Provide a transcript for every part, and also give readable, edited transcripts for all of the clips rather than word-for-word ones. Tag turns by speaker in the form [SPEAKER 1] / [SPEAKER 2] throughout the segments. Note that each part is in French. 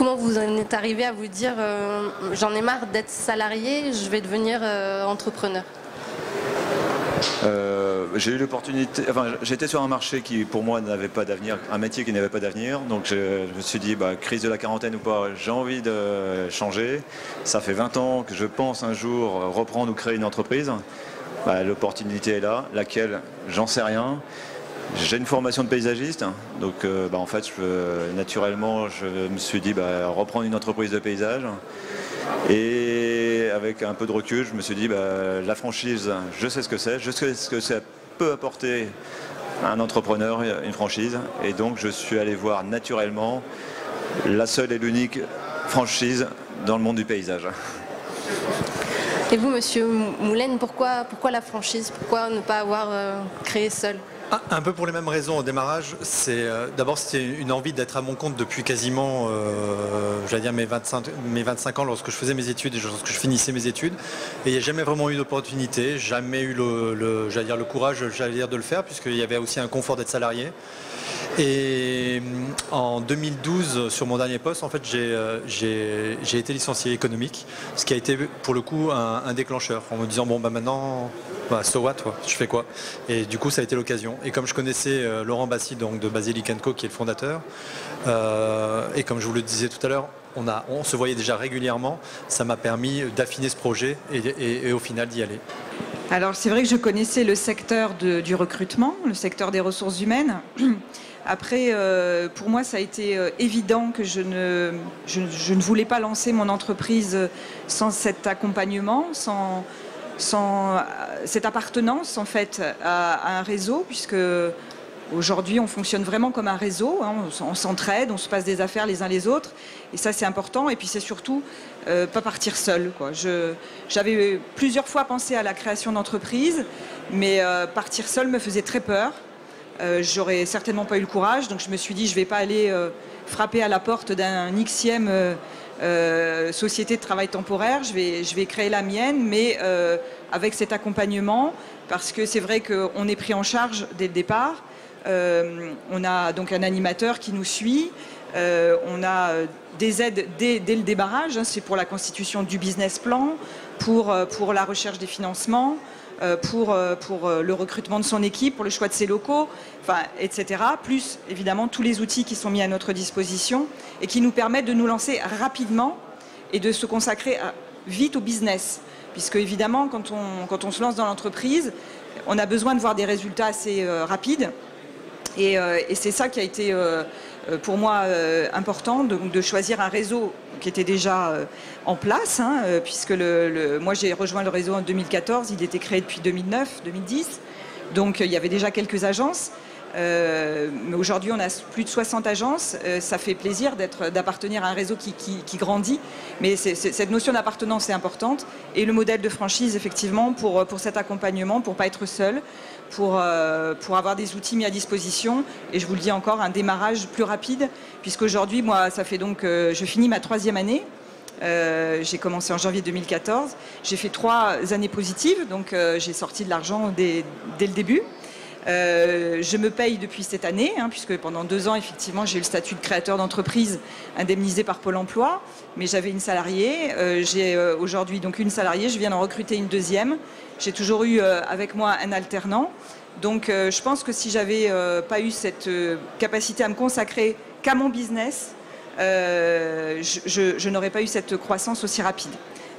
[SPEAKER 1] Comment vous en êtes arrivé à vous dire j'en ai marre d'être salarié, je vais devenir entrepreneur?
[SPEAKER 2] J'ai eu l'opportunité, enfin j'étais sur un marché qui pour moi n'avait pas d'avenir, un métier qui n'avait pas d'avenir, donc je me suis dit crise de la quarantaine ou pas, j'ai envie de changer. Ça fait 20 ans que je pense un jour reprendre ou créer une entreprise. L'opportunité est là, laquelle j'en sais rien. J'ai une formation de paysagiste, donc en fait naturellement je me suis dit reprendre une entreprise de paysage. Et avec un peu de recul, je me suis dit la franchise, je sais ce que c'est, je sais ce que ça peut apporter à un entrepreneur, une franchise. Et donc je suis allé voir naturellement la seule et l'unique franchise dans le monde du paysage.
[SPEAKER 1] Et vous, monsieur Moulaine, pourquoi la franchise? Pourquoi ne pas avoir créé seul?
[SPEAKER 3] Un peu pour les mêmes raisons au démarrage. D'abord c'était une envie d'être à mon compte depuis quasiment j'allais dire mes 25 ans lorsque je faisais mes études et lorsque je finissais mes études. Et il n'y a jamais vraiment eu d'opportunité, jamais eu le courage de le faire, puisqu'il y avait aussi un confort d'être salarié. Et en 2012, sur mon dernier poste, en fait, j'ai été licencié économique, ce qui a été pour le coup un déclencheur, en me disant maintenant, so what, je fais quoi? Et du coup, ça a été l'occasion. Et comme je connaissais Laurent Bassy, donc de Basilic & Co, qui est le fondateur, et comme je vous le disais tout à l'heure, on se voyait déjà régulièrement, ça m'a permis d'affiner ce projet et au final d'y aller.
[SPEAKER 4] Alors c'est vrai que je connaissais le secteur du recrutement, le secteur des ressources humaines. Après, pour moi, ça a été évident que je ne voulais pas lancer mon entreprise sans cet accompagnement, sans cette appartenance en fait à un réseau, puisque aujourd'hui on fonctionne vraiment comme un réseau, on s'entraide, on se passe des affaires les uns les autres, et ça c'est important. Et puis c'est surtout pas partir seul, quoi. J'avais plusieurs fois pensé à la création d'entreprise, mais partir seul me faisait très peur. J'aurais certainement pas eu le courage, donc je me suis dit je vais pas aller frapper à la porte d'un Xème société de travail temporaire, je vais créer la mienne, mais avec cet accompagnement, parce que c'est vrai qu'on est pris en charge dès le départ. On a donc un animateur qui nous suit, on a des aides dès le démarrage, c'est pour la constitution du business plan, pour la recherche des financements, pour le recrutement de son équipe, pour le choix de ses locaux, etc. Plus évidemment tous les outils qui sont mis à notre disposition et qui nous permettent de nous lancer rapidement et de se consacrer vite au business. Puisque évidemment quand on se lance dans l'entreprise, on a besoin de voir des résultats assez rapides. Et c'est ça qui a été pour moi important, de choisir un réseau qui était déjà en place, puisque moi j'ai rejoint le réseau en 2014, il était créé depuis 2009-2010, donc il y avait déjà quelques agences. Mais aujourd'hui on a plus de 60 agences, ça fait plaisir d'appartenir à un réseau qui grandit, mais cette notion d'appartenance est importante, et le modèle de franchise effectivement pour cet accompagnement, pour ne pas être seul, pour avoir des outils mis à disposition, et je vous le dis encore, un démarrage plus rapide, puisqu'aujourd'hui moi ça fait donc je finis ma 3e année. J'ai commencé en janvier 2014, j'ai fait 3 années positives, donc j'ai sorti de l'argent dès le début. Je me paye depuis cette année, puisque pendant 2 ans, effectivement, j'ai eu le statut de créateur d'entreprise indemnisé par Pôle emploi, mais j'avais une salariée. J'ai aujourd'hui donc une salariée, je viens d'en recruter une 2e. J'ai toujours eu avec moi un alternant. Donc je pense que si j'avais pas eu cette capacité à me consacrer qu'à mon business, je n'aurais pas eu cette croissance aussi rapide.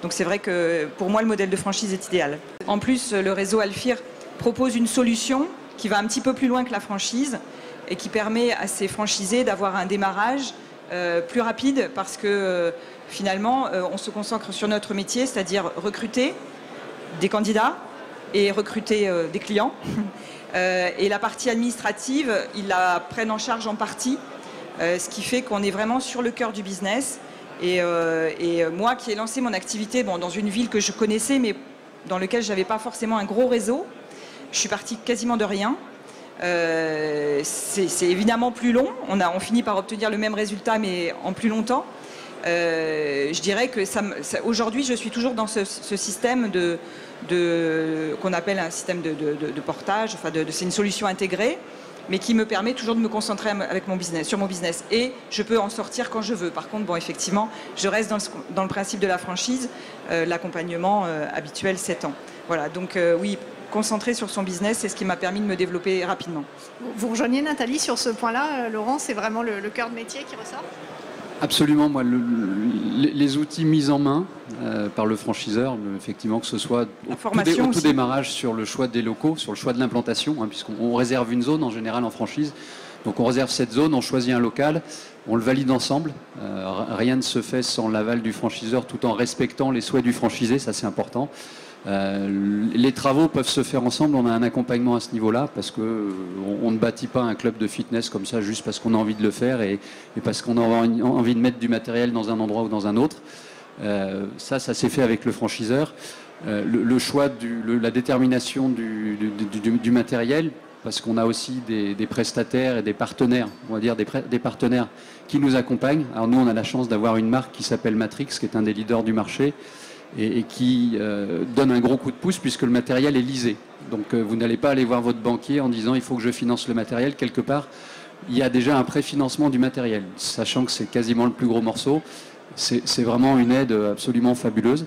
[SPEAKER 4] Donc c'est vrai que pour moi, le modèle de franchise est idéal. En plus, le réseau Alfir propose une solution qui va un petit peu plus loin que la franchise et qui permet à ces franchisés d'avoir un démarrage plus rapide, parce que finalement on se concentre sur notre métier, c'est-à-dire recruter des candidats et recruter des clients. Et la partie administrative, ils la prennent en charge en partie, ce qui fait qu'on est vraiment sur le cœur du business. Et moi qui ai lancé mon activité dans une ville que je connaissais mais dans laquelle je n'avais pas forcément un gros réseau, je suis partie quasiment de rien. C'est évidemment plus long. On finit par obtenir le même résultat, mais en plus longtemps. Je dirais que aujourd'hui, je suis toujours dans ce système qu'on appelle un système de portage. C'est une solution intégrée. mais qui me permet toujours de me concentrer sur mon business. Et je peux en sortir quand je veux. Par contre, bon, effectivement, je reste dans le principe de la franchise, l'accompagnement habituel 7 ans. Voilà, donc oui, concentrer sur son business, c'est ce qui m'a permis de me développer rapidement.
[SPEAKER 5] Vous rejoignez Nathalie sur ce point-là, Laurent, c'est vraiment le cœur de métier qui ressort?
[SPEAKER 6] Absolument, moi, les outils mis en main par le franchiseur, effectivement, que ce soit au tout démarrage sur le choix des locaux, sur le choix de l'implantation, hein, puisqu'on réserve une zone en général en franchise. Donc on réserve cette zone, on choisit un local, on le valide ensemble. Rien ne se fait sans l'aval du franchiseur tout en respectant les souhaits du franchisé, ça c'est important. Les travaux peuvent se faire ensemble, on a un accompagnement à ce niveau-là parce qu'on ne bâtit pas un club de fitness comme ça juste parce qu'on a envie de le faire et parce qu'on a envie de mettre du matériel dans un endroit ou dans un autre. Ça s'est fait avec le franchiseur. Le choix, la détermination du matériel, parce qu'on a aussi des prestataires et des partenaires, on va dire des partenaires qui nous accompagnent. Alors nous, on a la chance d'avoir une marque qui s'appelle Matrix, qui est un des leaders du marché, et qui donne un gros coup de pouce puisque le matériel est lisé. Donc vous n'allez pas aller voir votre banquier en disant il faut que je finance le matériel. Quelque part, il y a déjà un préfinancement du matériel, sachant que c'est quasiment le plus gros morceau. C'est vraiment une aide absolument fabuleuse.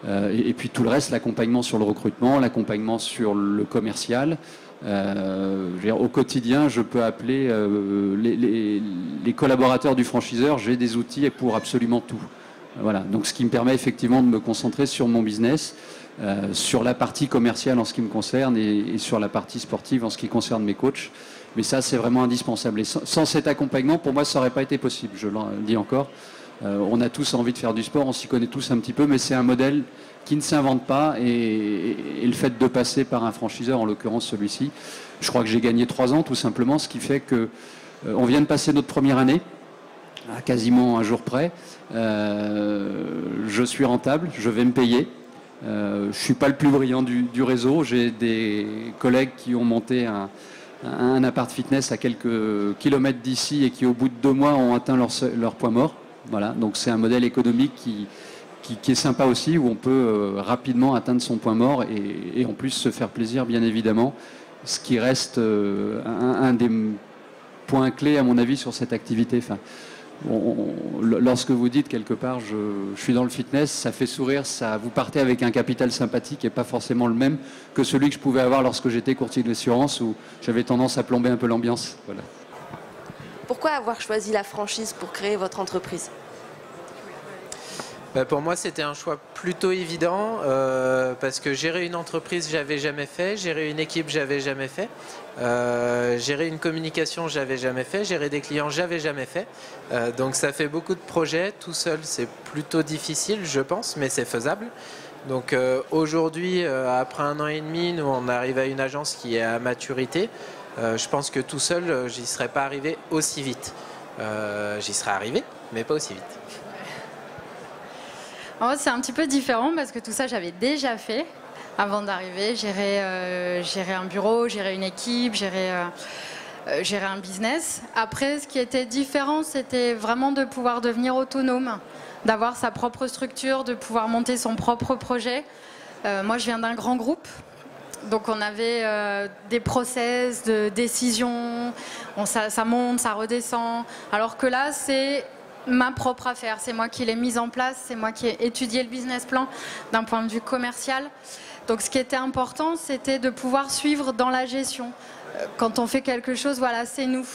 [SPEAKER 6] Et puis tout le reste, l'accompagnement sur le recrutement, l'accompagnement sur le commercial. Au quotidien, je peux appeler les collaborateurs du franchiseur, j'ai des outils pour absolument tout. Voilà, donc ce qui me permet effectivement de me concentrer sur mon business, sur la partie commerciale en ce qui me concerne et sur la partie sportive en ce qui concerne mes coachs. Mais ça, c'est vraiment indispensable. Et sans cet accompagnement, pour moi, ça n'aurait pas été possible, je le dis encore. On a tous envie de faire du sport, on s'y connaît tous un petit peu, mais c'est un modèle qui ne s'invente pas et le fait de passer par un franchiseur, en l'occurrence celui-ci, je crois que j'ai gagné 3 ans tout simplement, ce qui fait que on vient de passer notre première année, à quasiment un jour près. Je suis rentable, je vais me payer. Je ne suis pas le plus brillant du réseau. J'ai des collègues qui ont monté un appart fitness à quelques kilomètres d'ici et qui, au bout de 2 mois, ont atteint leur point mort. Voilà. Donc c'est un modèle économique qui est sympa aussi, où on peut rapidement atteindre son point mort et en plus se faire plaisir, bien évidemment. Ce qui reste un des points clés, à mon avis, sur cette activité. Enfin, lorsque vous dites quelque part je suis dans le fitness, ça fait sourire, vous partez avec un capital sympathique et pas forcément le même que celui que je pouvais avoir lorsque j'étais courtier d'assurance où j'avais tendance à plomber un peu l'ambiance. Voilà.
[SPEAKER 1] Pourquoi avoir choisi la franchise pour créer votre entreprise ?
[SPEAKER 7] Pour moi, c'était un choix plutôt évident parce que gérer une entreprise, j'avais jamais fait. Gérer une équipe, j'avais jamais fait. Gérer une communication, j'avais jamais fait. Gérer des clients, j'avais jamais fait. Donc ça fait beaucoup de projets. Tout seul, c'est plutôt difficile, je pense, mais c'est faisable. Donc aujourd'hui, après 1 an et demi, nous on arrive à une agence qui est à maturité. Je pense que tout seul, j'y serais pas arrivé aussi vite. J'y serais arrivé, mais pas aussi vite.
[SPEAKER 8] En fait, c'est un petit peu différent parce que tout ça, j'avais déjà fait avant d'arriver. Gérer un bureau, gérer une équipe, gérer un business. Après, ce qui était différent, c'était vraiment de pouvoir devenir autonome, d'avoir sa propre structure, de pouvoir monter son propre projet. Moi, je viens d'un grand groupe. Donc on avait des process de décision, ça monte, ça redescend. Alors que là, c'est ma propre affaire, c'est moi qui l'ai mise en place, c'est moi qui ai étudié le business plan d'un point de vue commercial. Donc ce qui était important, c'était de pouvoir suivre dans la gestion. Quand on fait quelque chose, voilà, c'est nous.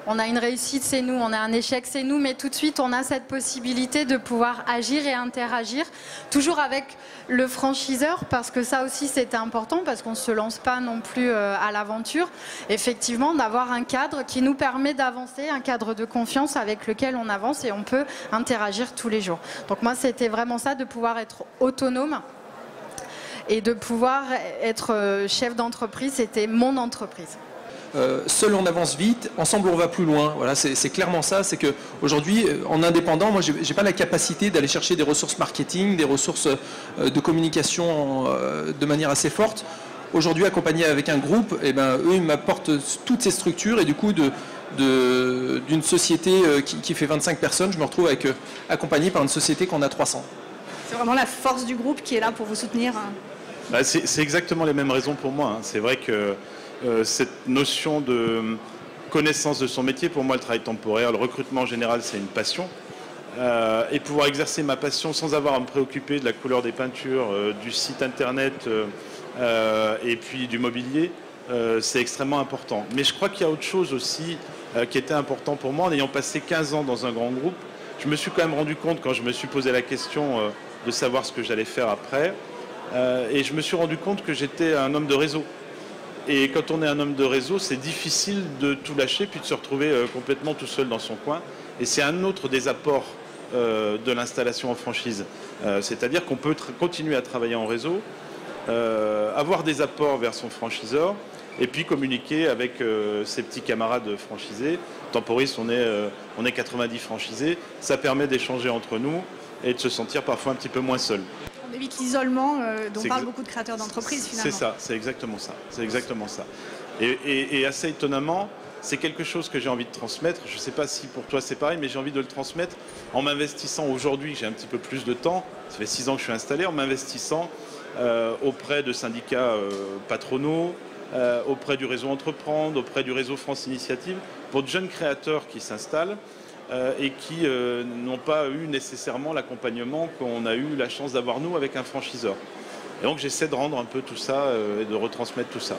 [SPEAKER 8] On a une réussite, c'est nous. On a un échec, c'est nous. Mais tout de suite, on a cette possibilité de pouvoir agir et interagir, toujours avec le franchiseur, parce que ça aussi, c'était important, parce qu'on ne se lance pas non plus à l'aventure. Effectivement, d'avoir un cadre qui nous permet d'avancer, un cadre de confiance avec lequel on avance et on peut interagir tous les jours. Donc moi, c'était vraiment ça, de pouvoir être autonome et de pouvoir être chef d'entreprise. C'était mon entreprise.
[SPEAKER 9] Seul on avance vite, ensemble on va plus loin. Voilà, c'est clairement ça. C'est qu'aujourd'hui, en indépendant, moi j'ai pas la capacité d'aller chercher des ressources marketing, des ressources de communication de manière assez forte. Aujourd'hui, accompagné avec un groupe, eh ben, eux ils m'apportent toutes ces structures et du coup d'une société qui fait 25 personnes, je me retrouve accompagné par une société qu'on a 300.
[SPEAKER 5] C'est vraiment la force du groupe qui est là pour vous soutenir.
[SPEAKER 10] C'est exactement les mêmes raisons pour moi. C'est vrai que cette notion connaissance de son métier. Pour moi, le travail temporaire, le recrutement en général, c'est une passion. Et pouvoir exercer ma passion sans avoir à me préoccuper de la couleur des peintures, du site internet et puis du mobilier, c'est extrêmement important. Mais je crois qu'il y a autre chose aussi qui était important pour moi. En ayant passé 15 ans dans un grand groupe, je me suis quand même rendu compte, quand je me suis posé la question de savoir ce que j'allais faire après, et je me suis rendu compte que j'étais un homme de réseau. Et quand on est un homme de réseau, c'est difficile de tout lâcher puis de se retrouver complètement tout seul dans son coin. Et c'est un autre des apports de l'installation en franchise. C'est-à-dire qu'on peut continuer à travailler en réseau, avoir des apports vers son franchiseur et puis communiquer avec ses petits camarades franchisés. Temporis, on est 90 franchisés. Ça permet d'échanger entre nous et de se sentir parfois un petit peu moins seul.
[SPEAKER 5] On évite l'isolement dont parlent beaucoup de créateurs d'entreprises finalement.
[SPEAKER 10] C'est ça, c'est exactement ça. C'est exactement ça. Et assez étonnamment, c'est quelque chose que j'ai envie de transmettre. Je ne sais pas si pour toi c'est pareil, mais j'ai envie de le transmettre en m'investissant aujourd'hui. J'ai un petit peu plus de temps. Ça fait 6 ans que je suis installé. En m'investissant auprès de syndicats patronaux, auprès du réseau Entreprendre, auprès du réseau France Initiative, pour de jeunes créateurs qui s'installent et qui n'ont pas eu nécessairement l'accompagnement qu'on a eu la chance d'avoir nous avec un franchiseur. Et donc j'essaie de rendre un peu tout ça et de retransmettre tout ça.